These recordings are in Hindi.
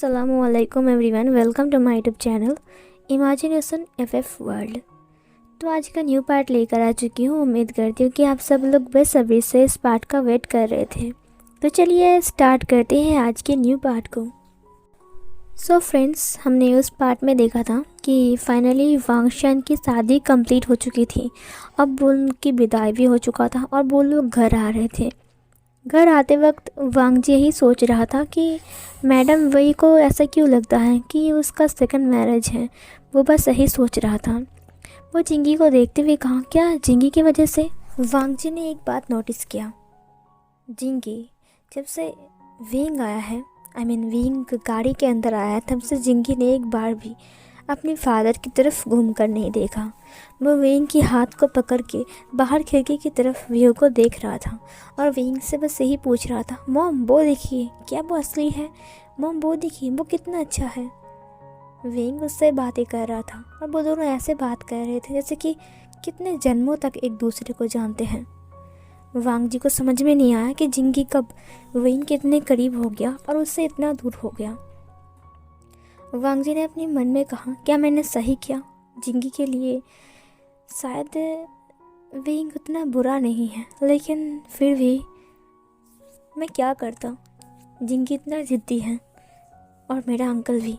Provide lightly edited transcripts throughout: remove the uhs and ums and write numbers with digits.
अस्सलामुअलैकुम everyone, welcome to my YouTube channel imagination FF world. तो आज का न्यू पार्ट लेकर आ चुकी हूँ। उम्मीद करती हूँ कि आप सब लोग बेसब्री से इस पार्ट का वेट कर रहे थे। तो चलिए स्टार्ट करते हैं आज के न्यू पार्ट को। सो फ्रेंड्स, हमने उस पार्ट में देखा था कि फाइनली वांगशन की शादी कंप्लीट हो चुकी थी। अब वो उनकी विदाई भी हो चुका था और वो लोग घर आ रहे थे। घर आते वक्त वांग जी यही सोच रहा था कि मैडम वही को ऐसा क्यों लगता है कि उसका सेकंड मैरिज है। वो बस यही सोच रहा था। वो जिंगी को देखते हुए कहा, क्या जिंगी की वजह से? वांग जी ने एक बात नोटिस किया, जिंगी जब से विंग आया है, विंग गाड़ी के अंदर आया है, तब से जिंगी ने एक बार भी अपने फादर की तरफ घूम कर नहीं देखा। वो विंग की हाथ को पकड़ के बाहर खिड़की की तरफ व्यू को देख रहा था और विंग से बस यही पूछ रहा था, मॉम वो देखिए, क्या वो असली है? मॉम वो देखिए, वो कितना अच्छा है। विंग उससे बातें कर रहा था और वो दोनों ऐसे बात कर रहे थे जैसे कि कितने जन्मों तक एक दूसरे को जानते हैं। वांग जी को समझ में नहीं आया कि जिंगी कब विंग के इतने करीब हो गया और उससे इतना दूर हो गया। वांग जी ने अपने मन में कहा, क्या मैंने सही किया जिंगी के लिए? शायद विंग उतना बुरा नहीं है, लेकिन फिर भी मैं क्या करता। जिंगी इतना ज़िद्दी है और मेरा अंकल भी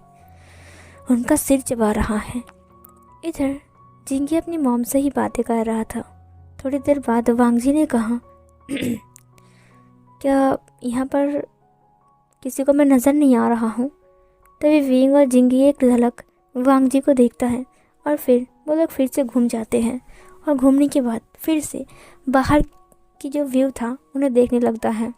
उनका सिर चबा रहा है। इधर जिंगी अपनी मॉम से ही बातें कर रहा था। थोड़ी देर बाद वांग जी ने कहा, क्या यहाँ पर किसी को मैं नज़र नहीं आ रहा हूँ? तभी विंग और जिंगी एक झलक वांग जी को देखता है और फिर वो लोग फिर से घूम जाते हैं और घूमने के बाद फिर से बाहर की जो व्यू था उन्हें देखने लगता है।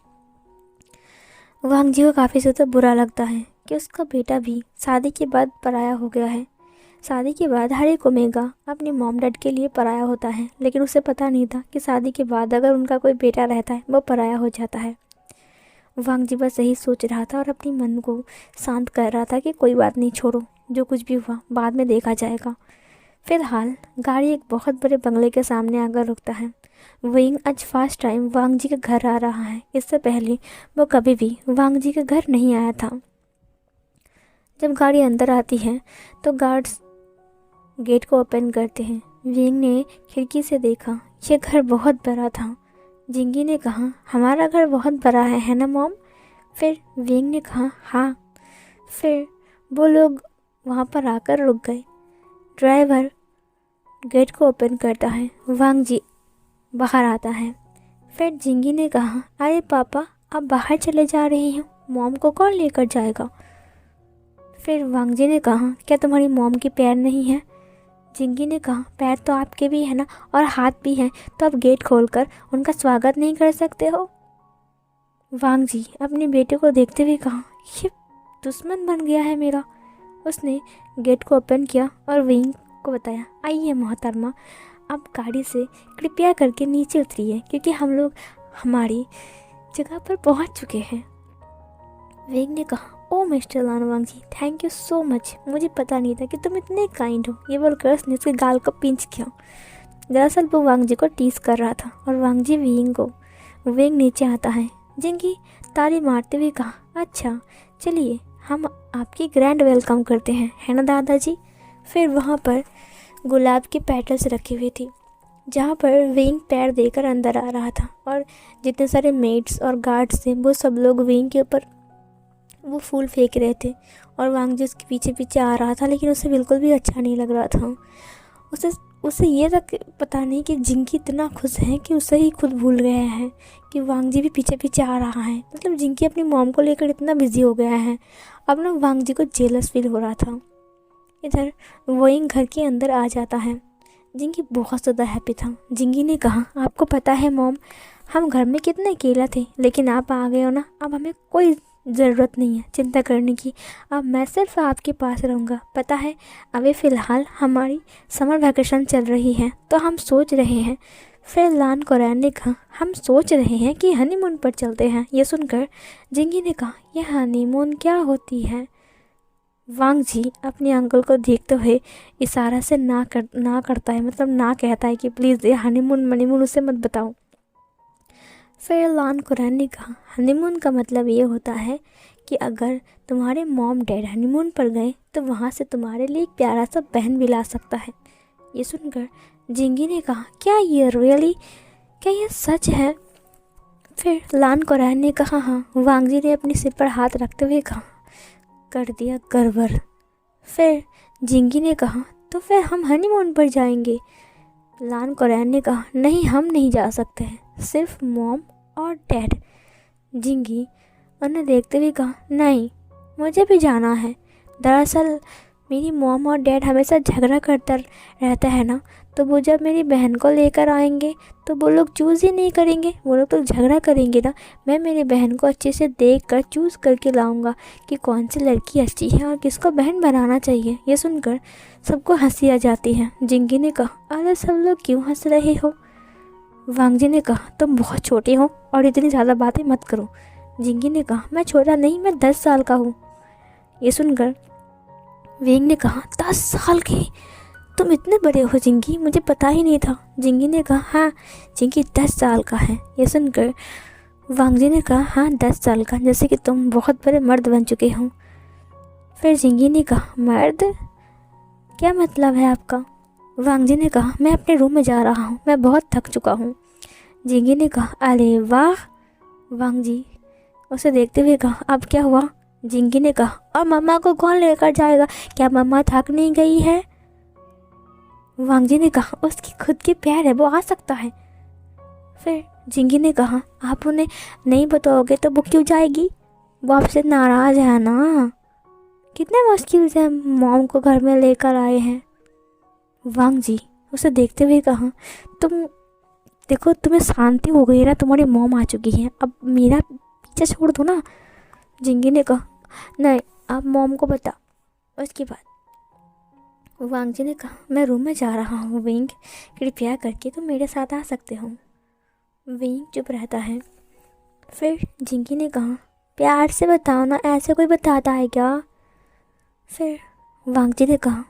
वांग जी को काफ़ी ज़्यादा बुरा लगता है कि उसका बेटा भी शादी के बाद पराया हो गया है। शादी के बाद हर एक ओमेगा अपने मॉम डैड के लिए पराया होता है, लेकिन उसे पता नहीं था कि शादी के बाद अगर उनका कोई बेटा रहता है वो पराया हो जाता है। वांग जी बस यही सोच रहा था और अपनी मन को शांत कर रहा था कि कोई बात नहीं, छोड़ो, जो कुछ भी हुआ बाद में देखा जाएगा। फिलहाल गाड़ी एक बहुत बड़े बंगले के सामने आकर रुकता है। विंग आज फर्स्ट टाइम वांग जी के घर आ रहा है। इससे पहले वो कभी भी वांग जी के घर नहीं आया था। जब गाड़ी अंदर आती है तो गार्ड्स गेट को ओपन करते हैं। विंग ने खिड़की से देखा, यह घर बहुत बड़ा था। जिंगी ने कहा, हमारा घर बहुत बड़ा है ना मॉम? फिर विंग ने कहा, हाँ। फिर वो लोग वहाँ पर आकर रुक गए। ड्राइवर गेट को ओपन करता है। वांग जी बाहर आता है। फिर जिंगी ने कहा, अरे पापा, आप बाहर चले जा रही हो, मॉम को कौन लेकर जाएगा? फिर वांग जी ने कहा, क्या तुम्हारी मॉम के पैर नहीं हैं? जिंगी ने कहा, पैर तो आपके भी है ना और हाथ भी हैं, तो आप गेट खोलकर उनका स्वागत नहीं कर सकते हो? वांग जी अपने बेटे को देखते हुए कहा, ये दुश्मन बन गया है मेरा। उसने गेट को ओपन किया और विंग को बताया, आइए मोहतरमा, आप गाड़ी से कृपया करके नीचे उतरिए क्योंकि हम लोग हमारी जगह पर पहुंच चुके हैं। विंग ने कहा, oh mister Lanwang ji, thank you so much, मुझे पता नहीं था कि तुम इतने काइंड हो। ये बोलकर उसने उसके गाल को पिंच किया। दरअसल वो वांग जी को टीस कर रहा था और वांग जी विंग को। विंग नीचे आता है। जिंगी ताली मारते हुए कहा, अच्छा चलिए हम आपकी ग्रैंड वेलकम करते हैं, है ना दादाजी? फिर वहाँ पर गुलाब के पेटल्स रखी हुई थी जहाँ पर विंग पैर देकर अंदर आ रहा था और जितने सारे मेड्स और गार्ड्स थे वो सब लोग विंग के ऊपर वो फूल फेंक रहे थे और वांग जी उसके पीछे पीछे आ रहा था, लेकिन उसे बिल्कुल भी अच्छा नहीं लग रहा था। उसे ये तक पता नहीं कि जिंगी इतना खुश है कि उसे ही खुद भूल गया है कि वांग जी भी पीछे पीछे आ रहा है। मतलब जिंगी अपनी मॉम को लेकर इतना बिजी हो गया है। अब ना वांग जी को जेलस फील हो रहा था। इधर विंग घर के अंदर आ जाता है। जिंगी बहुत ज़्यादा हैप्पी था। जिंगी ने कहा, आपको पता है मॉम, हम घर में कितने अकेला थे, लेकिन आप आ गए हो ना, अब हमें कोई ज़रूरत नहीं है चिंता करने की। अब मैं सिर्फ आपके पास रहूँगा। पता है अभी फ़िलहाल हमारी समर वैकेशन चल रही है, तो हम सोच रहे हैं। फिर लान कोरैन ने कहा, हम सोच रहे हैं कि हनीमून पर चलते हैं। ये सुनकर जिंगी ने कहा, यह हनीमून क्या होती है? वांग जी अपने अंकल को देखते हुए इशारा से ना करता है, मतलब ना कहता है कि प्लीज़ ये हनीमून उसे मत बताओ। फिर लान कुरैन ने कहा, हनीमून का मतलब ये होता है कि अगर तुम्हारे मॉम डैड हनीमून पर गए तो वहाँ से तुम्हारे लिए एक प्यारा सा बहन भी ला सकता है। ये सुनकर जिंगी ने कहा, क्या ये रियली, क्या ये सच है? फिर लान कोरैन ने कहा, हाँ। वांगजी ने अपने सिर पर हाथ रखते हुए कहा, कर दिया गड़बड़। फिर जिंगी ने कहा, तो फिर हम हनीमून पर जाएंगे। लान कोरैन ने कहा, नहीं, हम नहीं जा सकते हैं, सिर्फ मॉम और डैड। जिंगी उन्हें देखते हुए कहा, नहीं, मुझे भी जाना है। दरअसल मेरी मॉम और डैड हमेशा झगड़ा करता रहता है ना, तो वो जब मेरी बहन को लेकर आएंगे तो वो लोग चूज़ ही नहीं करेंगे, वो लोग तो झगड़ा करेंगे ना। मैं मेरी बहन को अच्छे से देख कर चूज़ करके लाऊंगा कि कौन सी लड़की अच्छी है और किसको बहन बनाना चाहिए। ये सुनकर सबको हंसी आ जाती है। जिंगी ने कहा, अरे सब लोग क्यों हंस रहे हो? वांगजी ने कहा, तुम बहुत छोटे हो और इतनी ज़्यादा बातें मत करो। जिंगी ने कहा, मैं छोटा नहीं, मैं 10 साल का हूँ। ये सुनकर वेंग ने कहा, 10 साल के? तुम इतने बड़े हो जिंगी, मुझे पता ही नहीं था। जिंगी ने कहा, हाँ, जिंगी 10 साल का है। ये सुनकर वांगजी ने कहा, हाँ 10 साल का, जैसे कि तुम बहुत बड़े मर्द बन चुके हो। फिर जिंगी ने कहा, मर्द? क्या मतलब है आपका? वांगजी ने कहा, मैं अपने रूम में जा रहा हूँ, मैं बहुत थक चुका हूँ। जिंगी ने कहा, अरे वाह। वांगजी उसे देखते हुए कहा, अब क्या हुआ? जिंगी ने कहा, और मम्मा को कौन लेकर जाएगा? क्या मम्मा थक नहीं गई है? वांगजी ने कहा, उसकी खुद के प्यार है, वो आ सकता है। फिर जिंगी ने कहा, आप उन्हें नहीं बताओगे तो वो क्यों जाएगी? वो आपसे नाराज़ है ना। कितने मुश्किल से मॉम को घर में लेकर आए हैं। वांगजी उसे देखते हुए कहा, तुम देखो, तुम्हें शांति हो गई ना, तुम्हारी मॉम आ चुकी है, अब मेरा पीछे छोड़ दो ना। जिंगी ने कहा, नहीं, आप मॉम को बता। उसके बाद वांगजी ने कहा, मैं रूम में जा रहा हूँ विंग, कृपया करके तुम मेरे साथ आ सकते हो। विंग चुप रहता है। फिर जिंगी ने कहा, प्यार से बताओ ना, ऐसे कोई बताता है क्या? फिर वांगजी ने कहा,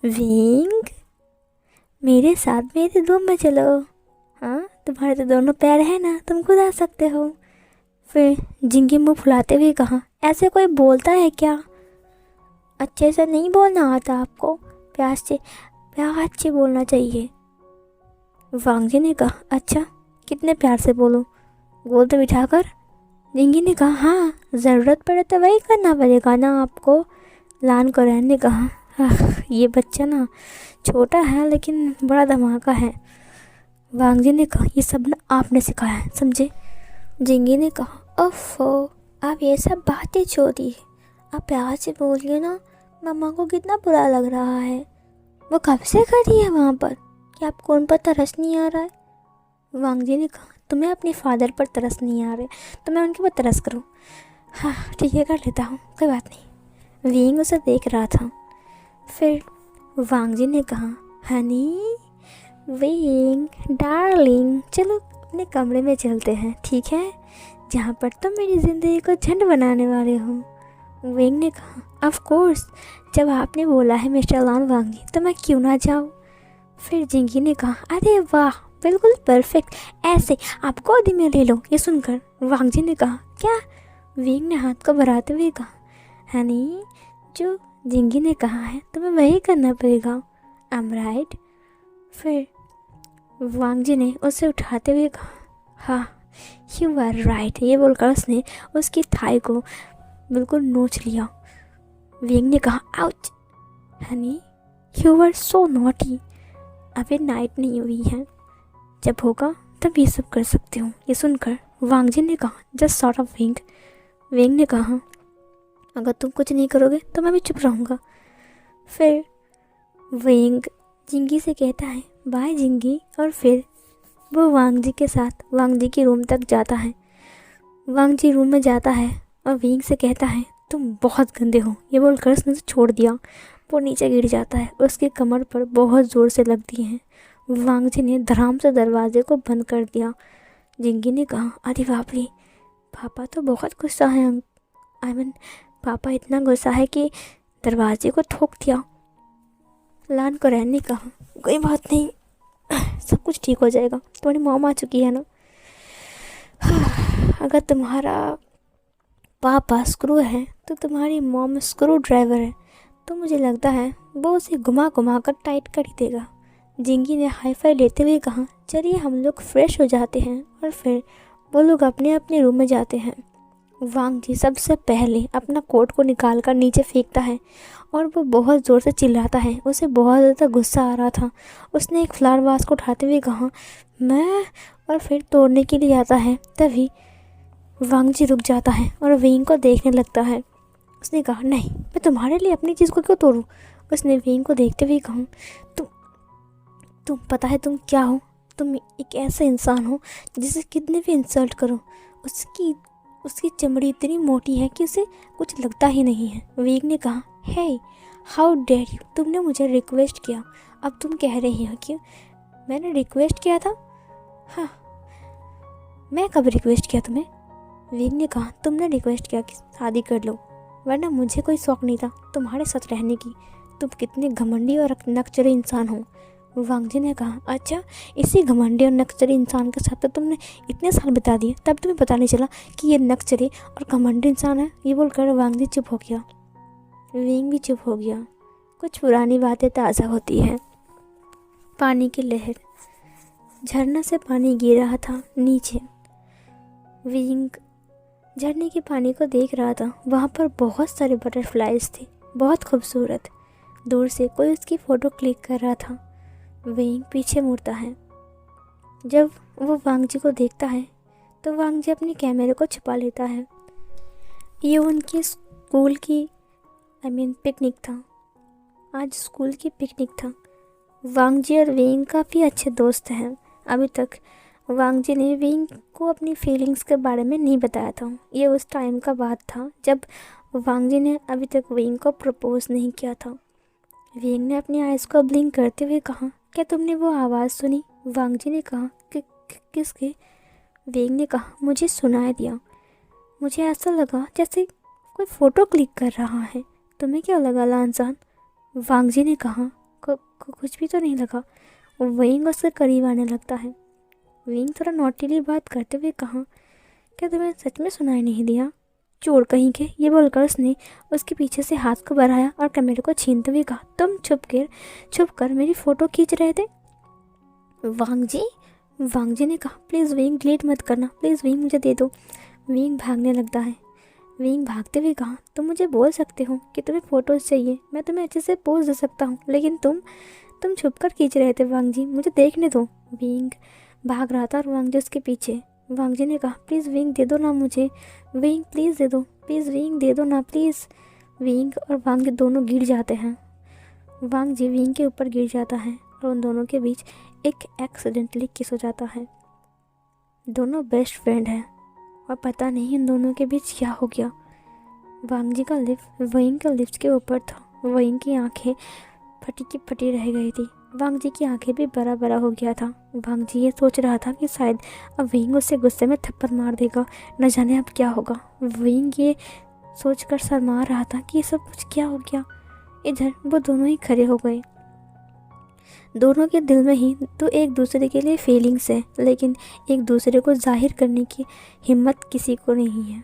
विंग, मेरे साथ मेरे रूम में चलो। हाँ, तुम्हारे तो दोनों पैर हैं ना, तुम खुद आ सकते हो। फिर जिंगी मुँह फुलाते हुए कहा, ऐसे कोई बोलता है क्या? अच्छे से नहीं बोलना आता आपको, प्यार से बोलना चाहिए। वांगजी ने कहा, अच्छा, कितने प्यार से बोलो? गोल तो बिठाकर। जिंगी ने कहा, हाँ, ज़रूरत पड़े तो वही करना पड़ेगा ना आपको। लान कोरैन ने कहा, ये बच्चा ना छोटा है लेकिन बड़ा धमाका है। वांगजी ने कहा, ये सब ना आपने सिखाया है, समझे? जिंगी ने कहा, ओफो, आप ये सब बातें छोड़िए, आप प्यार से बोलिए ना। मम्मा को कितना बुरा लग रहा है, वो कब से खड़ी है वहाँ पर, क्या आपको उन पर तरस नहीं आ रहा है? वांगजी ने कहा, तुम्हें अपने फादर पर तरस नहीं आ रहे तो मैं उनके पर तरस करूँ? हाँ ठीक है, कर लेता हूँ, कोई बात नहीं। विंग उसे देख रहा था। फिर वांगजी ने कहा, हनी, विंग, डार्लिंग, चलो अपने कमरे में चलते हैं, ठीक है, जहाँ पर तुम मेरी ज़िंदगी को झंड बनाने वाले हो। विंग ने कहा, ऑफ कोर्स, जब आपने बोला है मिस्टर लान वांगी तो मैं क्यों ना जाऊँ। फिर जिंगी ने कहा, अरे वाह, बिल्कुल परफेक्ट, ऐसे आप गोदी में ले लो। ये सुनकर वांगजी ने कहा, क्या? विंग ने हाथ को बढ़ाते हुए कहा, हनी, जो जिंगी ने कहा है तुम्हें वही करना पड़ेगा, आई एम राइट? फिर वांगजी ने उसे उठाते हुए कहा, हाँ, यू आर राइट। ये बोलकर उसने उसकी थाई को बिल्कुल नोच लिया। विंग ने कहा, ouch, honey, you are so naughty. अभी नाइट नहीं हुई है, जब होगा तब ये सब कर सकते हो। ये सुनकर वांगजी ने कहा, just sort of wing. Wing ने कहा, अगर तुम कुछ नहीं करोगे तो मैं भी चुप रहूँगा। फिर विंग जिंगी से कहता है, बाय जिंगी, और फिर वो वांगजी के साथ वांगजी के रूम तक जाता है। वांगजी रूम में जाता है और विंग से कहता है, तुम बहुत गंदे हो। ये बोलकर उसने उसे छोड़ दिया। वो नीचे गिर जाता है, उसकी कमर पर बहुत ज़ोर से लगती है। वांगजी ने धड़ाम से दरवाजे को बंद कर दिया। जिंगी ने कहा, अरे बाप रे, पापा तो बहुत गुस्सा है। पापा इतना गुस्सा है कि दरवाजे को ठोक दिया। लान कोरैन ने कहा, कोई बात नहीं, सब कुछ ठीक हो जाएगा, तुम्हारी मॉम आ चुकी है ना। अगर तुम्हारा पापा स्क्रू है तो तुम्हारी मॉम स्क्रू ड्राइवर है, तो मुझे लगता है वो उसे घुमा घुमा कर टाइट कर ही देगा। जिंगी ने हाई फाई लेते हुए कहा, चलिए हम लोग फ्रेश हो जाते हैं। और फिर वो लोग अपने अपने रूम में जाते हैं। वांग जी सबसे पहले अपना कोट को निकाल कर नीचे फेंकता है और वो बहुत ज़ोर से चिल्लाता है। उसे बहुत ज़्यादा गुस्सा आ रहा था। उसने एक फ्लावर वास को उठाते हुए कहा, मैं, और फिर तोड़ने के लिए आता है। तभी वांग जी रुक जाता है और विंग को देखने लगता है। उसने कहा, नहीं, मैं तुम्हारे लिए अपनी चीज़ को क्यों तोड़ूं? उसने विंग को देखते हुए कहा, तुम पता है तुम क्या हो? तुम एक ऐसा इंसान हो जिसे कितने भी इंसल्ट करो उसकी चमड़ी इतनी मोटी है कि उसे कुछ लगता ही नहीं है। विंग ने कहा, हे, हाउ डेयर यू, तुमने मुझे रिक्वेस्ट किया, अब तुम कह रही हो कि मैंने रिक्वेस्ट किया था? हाँ, मैं कब रिक्वेस्ट किया तुम्हें? विंग ने कहा, तुमने रिक्वेस्ट किया कि शादी कर लो, वरना मुझे कोई शौक नहीं था तुम्हारे साथ रहने की। तुम कितने घमंडी और नकचरे इंसान हो। वांग जी ने कहा, अच्छा, इसी घमंडी और नकचरे इंसान के साथ तो तुमने इतने साल बिता दिए, तब तुम्हें पता नहीं चला कि ये नकचरे और घमंडी इंसान है? ये बोलकर वांग जी चुप हो गया। विंग भी चुप हो गया। कुछ पुरानी बातें ताज़ा होती हैं। पानी की लहर, झरना से पानी गिर रहा था नीचे। विंग झरने के पानी को देख रहा था। वहाँ पर बहुत सारे बटरफ्लाइज थे, बहुत खूबसूरत। दूर से कोई उसकी फ़ोटो क्लिक कर रहा था। विंग पीछे मुड़ता है। जब वो वांग जी को देखता है तो वांग जी अपने कैमरे को छुपा लेता है। ये उनकी स्कूल की पिकनिक था। आज स्कूल की पिकनिक था। वांग जी और विंग काफ़ी अच्छे दोस्त हैं। अभी तक वांग जी ने विंग को अपनी फीलिंग्स के बारे में नहीं बताया था। ये उस टाइम का बात था जब वांग जी ने अभी तक विंग को प्रपोज नहीं किया था। विंग ने अपनी आइज़ को ब्लिंक करते हुए कहा, क्या तुमने वो आवाज़ सुनी? वांग जी ने कहा, किसकी? विंग ने कहा, मुझे सुनाई दिया। मुझे ऐसा लगा जैसे कोई फ़ोटो क्लिक कर रहा है। तुम्हें क्या लगा लांसान? वांग जी ने कहा, कुछ भी तो नहीं लगा। विंग उसके करीब आने लगता है। विंग थोड़ा नॉटीली बात करते हुए कहा, क्या तुम्हें सच में सुनाई नहीं दिया? चोर कहीं के, ये बोलकर उसने उसके पीछे से हाथ को बढ़ाया और कैमरे को छीनते हुए कहा, तुम छुप कर मेरी फ़ोटो खींच रहे थे? वांग जी ने कहा, प्लीज़ विंग, डिलीट मत करना, प्लीज़ विंग, मुझे दे दो। विंग भागने लगता है। विंग भागते हुए कहा, तुम मुझे बोल सकते हो कि तुम्हें फ़ोटोज़ चाहिए, मैं तुम्हें अच्छे से पोज दे सकता हूँ, लेकिन तुम छुप कर खींच रहे थे। वांग जी, मुझे देखने दो। विंग भाग रहा था और वांग जी उसके पीछे। वांग जी ने कहा, प्लीज़ विंग, दे दो ना मुझे। विंग, प्लीज़ दे दो, प्लीज़ विंग, दे दो ना प्लीज़। विंग और वांग जी दोनों गिर जाते हैं। वांग जी विंग के ऊपर गिर जाता है और उन दोनों के बीच एक एक्सीडेंटली किस हो जाता है। दोनों बेस्ट फ्रेंड हैं और पता नहीं इन दोनों के बीच क्या हो गया। वांग जी का लिप्स विंग के लिप्स के ऊपर था। विंग की आंखें फटी की फटी रह गई थी। वांग जी की आंखें भी बड़ा बड़ा हो गया था। वांग जी ये सोच रहा था कि शायद अब विंग उसे गुस्से में थप्पड़ मार देगा, न जाने अब क्या होगा। विंग ये सोचकर शर्मा रहा था कि ये सब कुछ क्या हो गया। इधर वो दोनों ही खड़े हो गए। दोनों के दिल में ही तो एक दूसरे के लिए फीलिंग्स है, लेकिन एक दूसरे को जाहिर करने की हिम्मत किसी को नहीं है।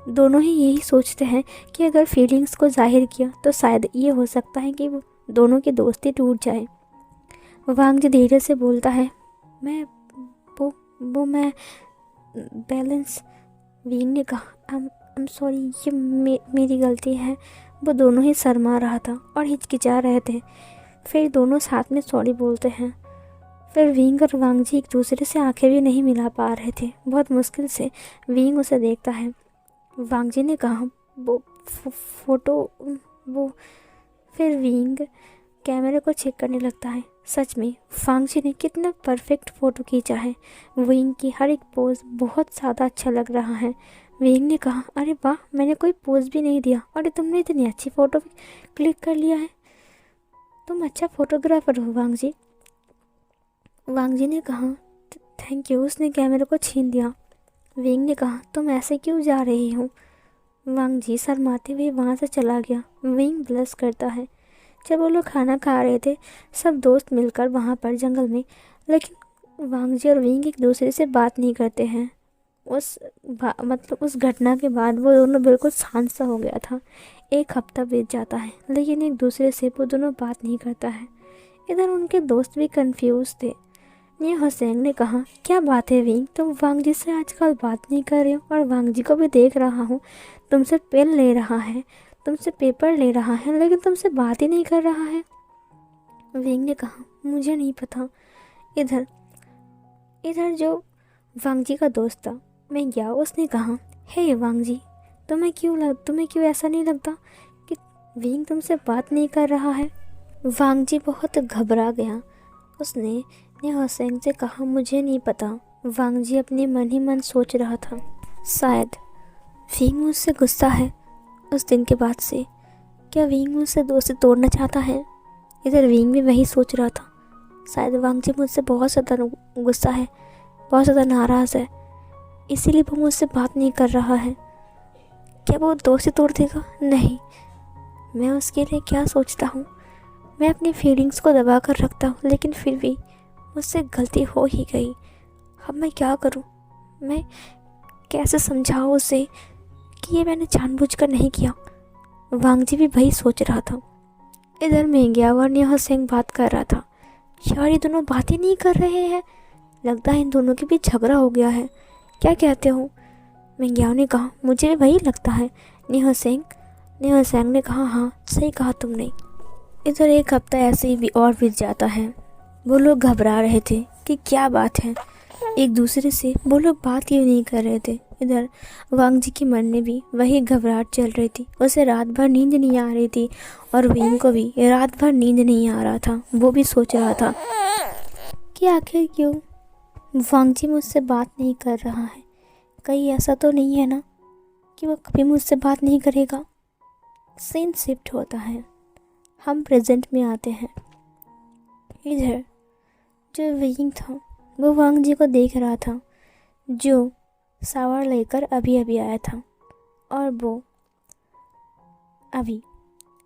दोनों ही यही सोचते हैं कि अगर फीलिंग्स को जाहिर किया तो शायद ये हो सकता है कि वो दोनों की दोस्ती टूट जाए। वांग जी धीरे से बोलता है, मैं मैं बैलेंस। विंग ने कहा, आई एम सॉरी, ये मेरी गलती है। वो दोनों ही शर्मा रहा था और हिचकिचा रहे थे। फिर दोनों साथ में सॉरी बोलते हैं। फिर विंग और वांग जी एक दूसरे से आंखें भी नहीं मिला पा रहे थे। बहुत मुश्किल से विंग उसे देखता है। वांग जी ने कहा, वो फोटो वो। फिर विंग कैमरे को चेक करने लगता है। सच में वांग जी ने कितना परफेक्ट फ़ोटो खींचा है। विंग की हर एक पोज बहुत ज़्यादा अच्छा लग रहा है। विंग ने कहा, अरे वाह, मैंने कोई पोज भी नहीं दिया और तुमने इतनी अच्छी फ़ोटो क्लिक कर लिया है। तुम अच्छा फोटोग्राफर हो वांग जी। वांग जी ने कहा, थैंक यू। उसने कैमरे को छीन लिया। विंग ने कहा, तुम ऐसे क्यों जा रही हो? वांग जी शर्माते हुए वहाँ से चला गया। विंग ब्लश करता है। जब वो लोग खाना खा रहे थे, सब दोस्त मिलकर वहाँ पर जंगल में, लेकिन वांग जी और विंग एक दूसरे से बात नहीं करते हैं। मतलब उस घटना के बाद वो दोनों बिल्कुल शांत सा हो गया था। एक हफ्ता बीत जाता है लेकिन एक दूसरे से वो दोनों बात नहीं करता है। इधर उनके दोस्त भी कंफ्यूज थे। ये हुसैन ने कहा, क्या बात है विंग, तुम वांग जी से आजकल बात नहीं कर रहे हो? और वांग जी को भी देख रहा हूँ, तुमसे पेन ले रहा है, तुमसे पेपर ले रहा है, लेकिन तुमसे बात ही नहीं कर रहा है। विंग ने कहा, मुझे नहीं पता। इधर इधर जो वांग जी का दोस्त था मैं गया, उसने कहा, हे वांग जी, तुम्हें क्यों ऐसा नहीं लगता कि विंग तुमसे बात नहीं कर रहा है? वांग जी बहुत घबरा गया। उसने ने हुसैन से कहा, मुझे नहीं पता। वांग जी अपने मन ही मन सोच रहा था, शायद विंग मुझसे गुस्सा है उस दिन के बाद से। क्या विंग मुझसे दोस्ती तोड़ना चाहता है? इधर विंग भी वही सोच रहा था, शायद वांग जी मुझसे बहुत ज़्यादा गुस्सा है, बहुत ज़्यादा नाराज़ है, इसीलिए वो मुझसे बात नहीं कर रहा है। क्या वो दोस्ती तोड़ देगा? नहीं, मैं उसके लिए क्या सोचता हूँ। मैं अपनी फीलिंग्स को दबा कर रखता हूँ, लेकिन फिर भी मुझसे गलती हो ही गई। अब मैं क्या करूँ? मैं कैसे समझाऊँ उसे कि ये मैंने जानबूझकर नहीं किया? वांग जी भी वही सोच रहा था। इधर मेंग्यावर ने हुसैन बात कर रहा था। यार ये दोनों बातें नहीं कर रहे हैं, लगता है इन दोनों के बीच झगड़ा हो गया है। क्या कहते हो? मेंग्यावर ने कहा, मुझे भी वही लगता है। ने हुसैन ने कहा, हाँ सही कहा तुमने। इधर एक हफ्ता ऐसे ही भी और बीत जाता है। वो लोग घबरा रहे थे कि क्या बात है, एक दूसरे से वो लोग बात क्यों नहीं कर रहे थे। इधर वांग जी के मन में भी वही घबराहट चल रही थी। उसे रात भर नींद नहीं आ रही थी और विंग को भी रात भर नींद नहीं आ रहा था। वो भी सोच रहा था कि आखिर क्यों वांग जी मुझसे बात नहीं कर रहा है। कहीं ऐसा तो नहीं है ना कि वो कभी मुझसे बात नहीं करेगा। सीन शिफ्ट होता है, हम प्रेजेंट में आते हैं। इधर जो विंग था वो वांग जी को देख रहा था, जो शावर लेकर अभी अभी आया था, और वो अभी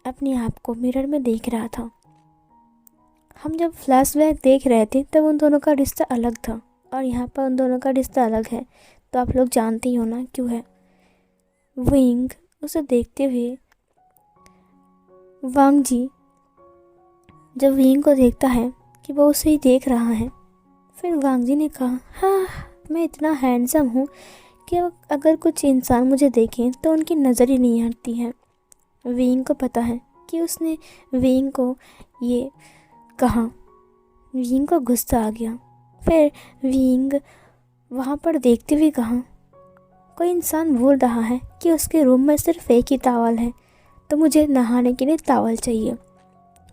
अपने आप को मिरर में देख रहा था। हम जब फ्लैशबैक देख रहे थे तब उन दोनों का रिश्ता अलग था और यहाँ पर उन दोनों का रिश्ता अलग है, तो आप लोग जानते ही हो ना क्यों है। विंग उसे देखते हुए, वांग जी जब विंग को देखता है कि वो उसे ही देख रहा है, फिर वांग जी ने कहा, हाँ मैं इतना हैंडसम हूँ कि अगर कुछ इंसान मुझे देखें तो उनकी नज़र ही नहीं हटती है। विंग को पता है कि उसने विंग को ये कहा। विंग को गुस्सा आ गया। फिर विंग वहाँ पर देखते हुए कहा, कोई इंसान बोल रहा है कि उसके रूम में सिर्फ एक ही टॉवल है, तो मुझे नहाने के लिए टॉवल चाहिए।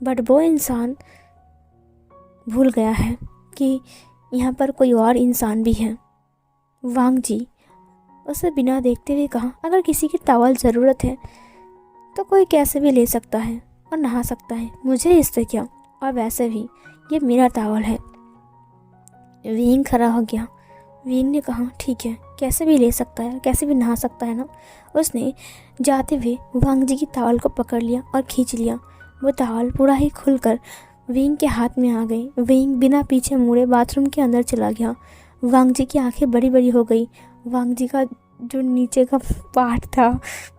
बट वो इंसान भूल गया है कि यहाँ पर कोई और इंसान भी है। वांग जी उसे बिना देखते हुए कहा, अगर किसी की टॉवल ज़रूरत है तो कोई कैसे भी ले सकता है और नहा सकता है, मुझे इससे क्या, और वैसे भी ये मेरा टॉवल है। विंग खड़ा हो गया। विंग ने कहा, ठीक है, कैसे भी ले सकता है, कैसे भी नहा सकता है ना। उसने जाते हुए वांग जी की टॉवल को पकड़ लिया और खींच लिया। वो टॉवल पूरा ही खुलकर विंग के हाथ में आ गई। विंग बिना पीछे मुड़े बाथरूम के अंदर चला गया। वांग जी की आंखें बड़ी बड़ी हो गई। वांग जी का जो नीचे का पार्ट था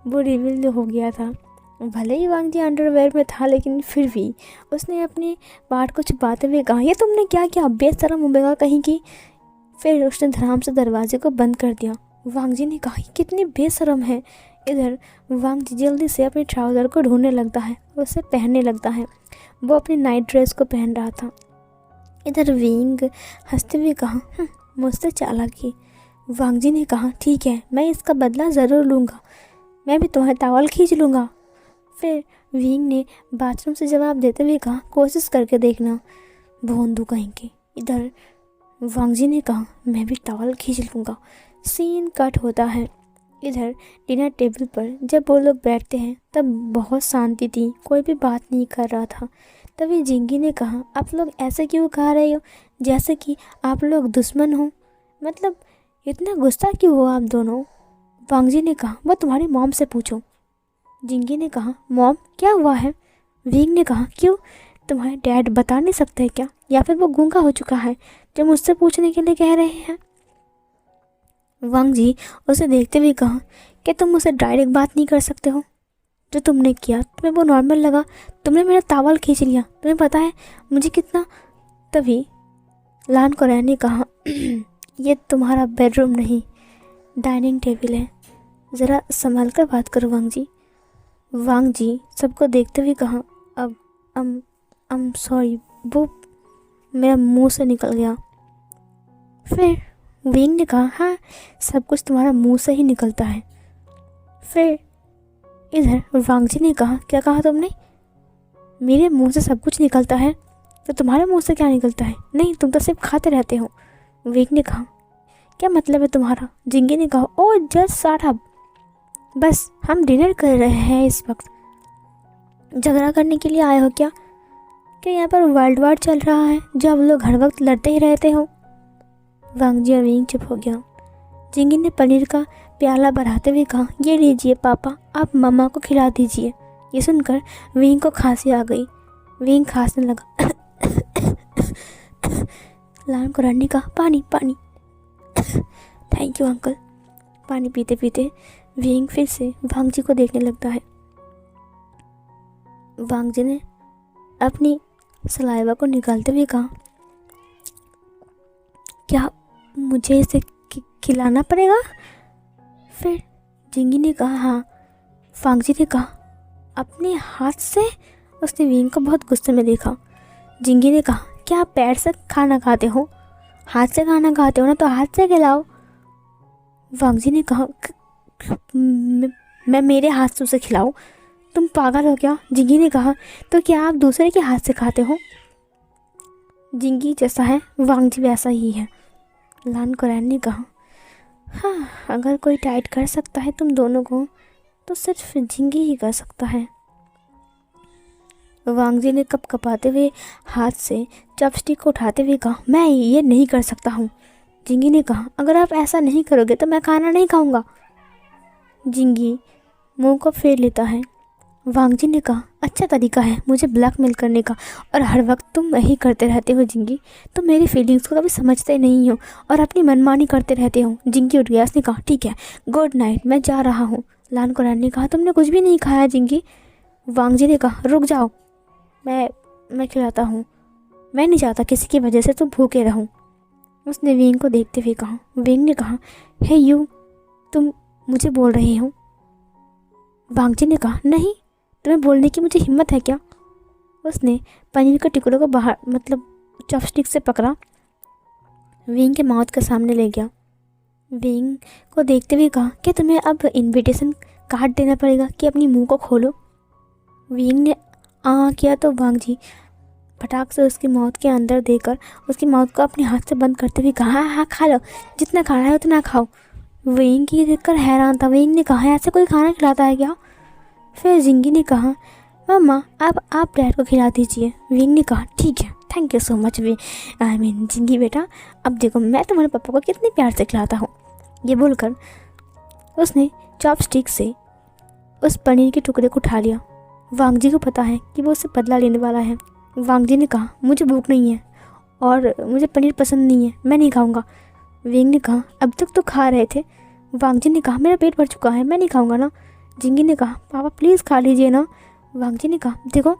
वो रिवील हो गया था। भले ही वांग जी अंडरवेयर में था, लेकिन फिर भी उसने अपने पार्ट को छुपाते हुए कहा, ये तुमने क्या किया, बेशरम उबेगा कहीं की। फिर उसने धड़ाम से दरवाजे को बंद कर दिया। वांग जी ने कहा, कितनी बेशरम है। इधर वांग जी जल्दी से अपने ट्राउज़र को ढूंढने लगता है और उसे पहनने लगता है। वो अपनी नाइट ड्रेस को पहन रहा था। इधर विंग हंसते हुए कहा, मुझसे चालाकी। वांग जी ने कहा, ठीक है, मैं इसका बदला ज़रूर लूँगा, मैं भी तुम्हारा टॉवल खींच लूँगा। फिर विंग ने बाथरूम से जवाब देते हुए कहा, कोशिश करके देखना भोंदू कहीं के। इधर वांग जी ने कहा, मैं भी टॉवल खींच लूँगा। सीन कट होता है। इधर डिनर टेबल पर जब वो लोग बैठते हैं तब बहुत शांति थी, कोई भी बात नहीं कर रहा था। तभी जिंगी ने कहा, आप लोग ऐसे क्यों खा रहे हो जैसे कि आप लोग दुश्मन हो, मतलब इतना गुस्सा क्यों हो आप दोनों? वांग जी ने कहा, वो तुम्हारी मॉम से पूछो। जिंगी ने कहा, मॉम क्या हुआ है? विंग ने कहा, क्यों, तुम्हारे डैड बता नहीं सकते क्या, या फिर वो गूंगा हो चुका है जो मुझसे पूछने के लिए कह रहे हैं? वांग जी उसे देखते हुए कहा, क्या तुम मुझसे डायरेक्ट बात नहीं कर सकते हो? जो तुमने किया तुम्हें वो नॉर्मल लगा, तुमने मेरा तावल खींच लिया, तुम्हें पता है मुझे कितना। तभी लान कोरैन ने कहा, ये तुम्हारा बेडरूम नहीं डाइनिंग टेबल है, ज़रा संभाल कर बात करो वांग जी। वांग जी सबको देखते हुए कहा, अब अम सॉरी, वो मेरा मुंह से निकल गया। फिर विंग ने कहा, हाँ सब कुछ तुम्हारा मुंह से ही निकलता है। फिर इधर वांग जी ने कहा, क्या कहा तुमने? मेरे मुंह से सब कुछ निकलता है तो तुम्हारे मुंह से क्या निकलता है? नहीं, तुम तो सिर्फ खाते रहते हो। विंग ने कहा, क्या मतलब है तुम्हारा? जिंगी ने कहा, ओ जस्ट शट अप, बस हम डिनर कर रहे हैं इस वक्त, झगड़ा करने के लिए आए हो क्या? क्या यहाँ पर वर्ल्ड वार चल रहा है जो आप लोग हर वक्त लड़ते ही रहते हो? वांग जी और विंग चुप हो गया। जिंगी ने पनीर का प्याला बढ़ाते हुए कहा, ये लीजिए पापा, आप मम्मा को खिला दीजिए। ये सुनकर विंग को खांसी आ गई। विंग खांसने लगा। लान कोरैन ने कहा, पानी पानी। Thank you uncle. पानी पीते पीते विंग फिर से वांग जी को देखने लगता है। वांग जी ने अपनी सलाइवा को निकालते हुए कहा, क्या मुझे इसे खिलाना पड़ेगा? फिर जिंगी ने कहा, हाँ। वांग जी ने कहा, अपने हाथ से? उसने विंग को बहुत गुस्से में देखा। जिंगी ने कहा, क्या आप पैर से खाना खाते हो? हाथ से खाना खाते हो ना, तो हाथ से खिलाओ। वांग जी ने कहा, मैं मेरे हाथ से उसे खिलाऊं? तुम पागल हो क्या? जिंगी ने कहा, तो क्या आप दूसरे के हाथ से खाते हो? जिंगी जैसा है वांग जी वैसा ही है। लान कोरैन ने कहा, हाँ अगर कोई टाइट कर सकता है तुम दोनों को तो सिर्फ जिंगी ही कर सकता है। वांग जी ने कप कपाते हुए हाथ से चॉपस्टिक को उठाते हुए कहा, मैं ये नहीं कर सकता हूँ। जिंगी ने कहा, अगर आप ऐसा नहीं करोगे तो मैं खाना नहीं खाऊंगा। जिंगी मुंह को फेर लेता है। वांग जी ने कहा, अच्छा तरीका है मुझे ब्लैकमेल करने का, और हर वक्त तुम यही करते रहते हो जिंगी। तुम मेरी फीलिंग्स को कभी समझते नहीं हो और अपनी मनमानी करते रहते हो। जिंगी उठ गया। उसने कहा, ठीक है गुड नाइट, मैं जा रहा हूँ। लान कोरैन ने कहा, तुमने कुछ भी नहीं खाया जिंगी? वांग जी ने कहा, रुक जाओ, मैं खिलाता हूँ। मैं नहीं चाहता किसी की वजह से तुम भूखे रहो। उसने विंग को देखते हुए कहा। विंग ने कहा, हे यू, तुम मुझे बोल रही हो? वांग जी ने कहा, नहीं, तुम्हें बोलने की मुझे हिम्मत है क्या? उसने पनीर के टुकड़ों को बाहर चॉपस्टिक से पकड़ा, विंग के माउथ के सामने ले गया। विंग को देखते हुए कहा, क्या तुम्हें अब इनविटेशन कार्ड देना पड़ेगा कि अपनी मुंह को खोलो? विंग ने किया तो वांग जी फटाक से उसकी माउथ के अंदर देकर उसकी माउथ को अपने हाथ से बंद करते हुए कहा, हाँ हाँ खा लो, जितना खाना है उतना खाओ। विंग की देखकर हैरान था। विंग ने कहा, ऐसे कोई खाना खिलाता है क्या? फिर जिंगी ने कहा, मम्मा आप डैड को खिला दीजिए। विंग ने कहा, ठीक है, थैंक यू सो मच जिंगी बेटा, अब देखो मैं तुम्हारे पापा को कितने प्यार से खिलाता हूँ। ये बोलकर उसने चॉपस्टिक से उस पनीर के टुकड़े को उठा लिया। वांग जी को पता है कि वो उससे बदला लेने वाला है। वांग जी ने कहा, मुझे भूख नहीं है और मुझे पनीर पसंद नहीं है, मैं नहीं खाऊंगा। विंग ने कहा, अब तक तो खा रहे थे। वांग जी ने कहा, मेरा पेट भर चुका है, मैं नहीं खाऊंगा ना। जिंगी ने कहा, पापा प्लीज़ खा लीजिए ना। वांग जी ने कहा, देखो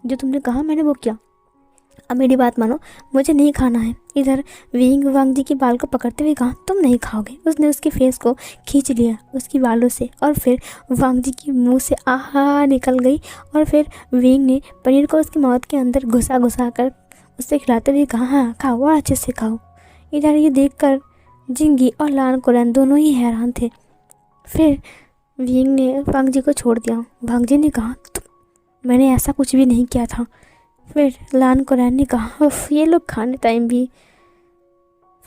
जो तुमने कहा मैंने वो किया, अब मेरी बात मानो, मुझे नहीं खाना है। इधर विंग वांग जी के बाल को पकड़ते हुए कहा, तुम नहीं खाओगे। उसने उसके फेस को खींच लिया उसकी बालों से और फिर वांग जी की मुंह से आहा निकल गई। और फिर विंग ने पनीर को उसकी माउथ के अंदर घुसा कर उससे खिलाते हुए कहा, हाँ खाओ और अच्छे से खाओ। इधर ये देखकर जिंगी और लान कोरैन दोनों ही हैरान थे। फिर विंग ने वांग जी को छोड़ दिया। वांग जी ने कहा, मैंने ऐसा कुछ भी नहीं किया था। फिर लान कोरैन ने कहा, उफ ये लोग खाने टाइम भी।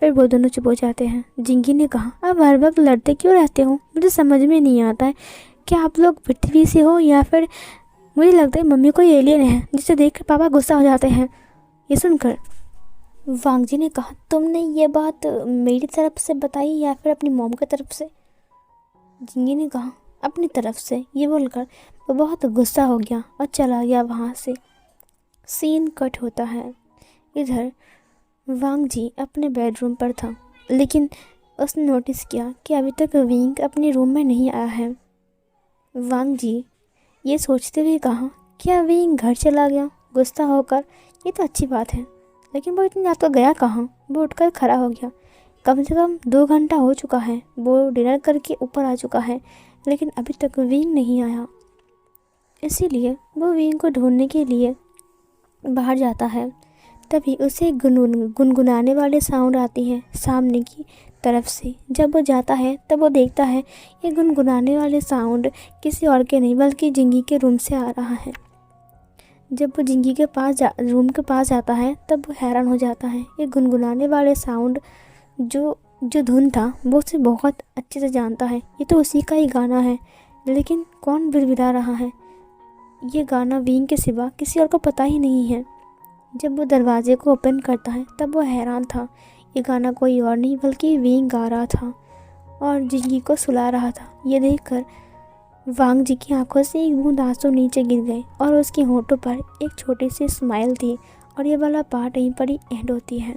फिर वो दोनों चुप हो जाते हैं। जिंगी ने कहा, अब हर वक्त लड़ते क्यों रहते हो? मुझे समझ में नहीं आता है, क्या आप लोग पृथ्वी से हो या फिर मुझे लगता है मम्मी कोई एलियन है जिसे देखकर पापा गुस्सा हो जाते हैं। ये सुनकर वांग जी ने कहा, तुमने ये बात मेरी तरफ से बताई या फिर अपनी मॉम की तरफ से? जिंगी ने कहा, अपनी तरफ से। ये बोलकर वो बहुत गुस्सा हो गया और चला गया वहाँ से। सीन कट होता है। इधर वांग जी अपने बेडरूम पर था, लेकिन उसने नोटिस किया कि अभी तक विंग अपने रूम में नहीं आया है। वांग जी ये सोचते हुए कहा, क्या विंग घर चला गया गुस्सा होकर? ये तो अच्छी बात है, लेकिन वो इतनी रात को गया कहाँ? वो उठकर खड़ा हो गया। कम से कम 2 घंटा हो चुका है, वो डिनर करके ऊपर आ चुका है, लेकिन अभी तक विंग नहीं आया। इसीलिए वो विंग को ढूंढने के लिए बाहर जाता है। तभी उसे गुनगुनाने वाले साउंड आती है सामने की तरफ से। जब वो जाता है तब वो देखता है ये गुनगुनाने वाले साउंड किसी और के नहीं बल्कि जिंगी के रूम से आ रहा है। जब वो जिंगी के रूम के पास जाता है तब वो हैरान हो जाता है। ये गुनगुनाने वाले साउंड जो धुन था वो उसे बहुत अच्छे से जानता है। ये तो उसी का ही गाना है, लेकिन कौन बिड़बिड़ा रहा है? ये गाना विंग के सिवा किसी और को पता ही नहीं है। जब वो दरवाजे को ओपन करता है तब वो हैरान था। ये गाना कोई और नहीं बल्कि विंग गा रहा था और जिंगी को सुला रहा था। ये देखकर वांग जी की आंखों से एक बूंद आंसू नीचे गिर गए और उसके होठों पर एक छोटी सी स्माइल थी। और ये वाला पार्ट यहीं पर ही एंड होती है।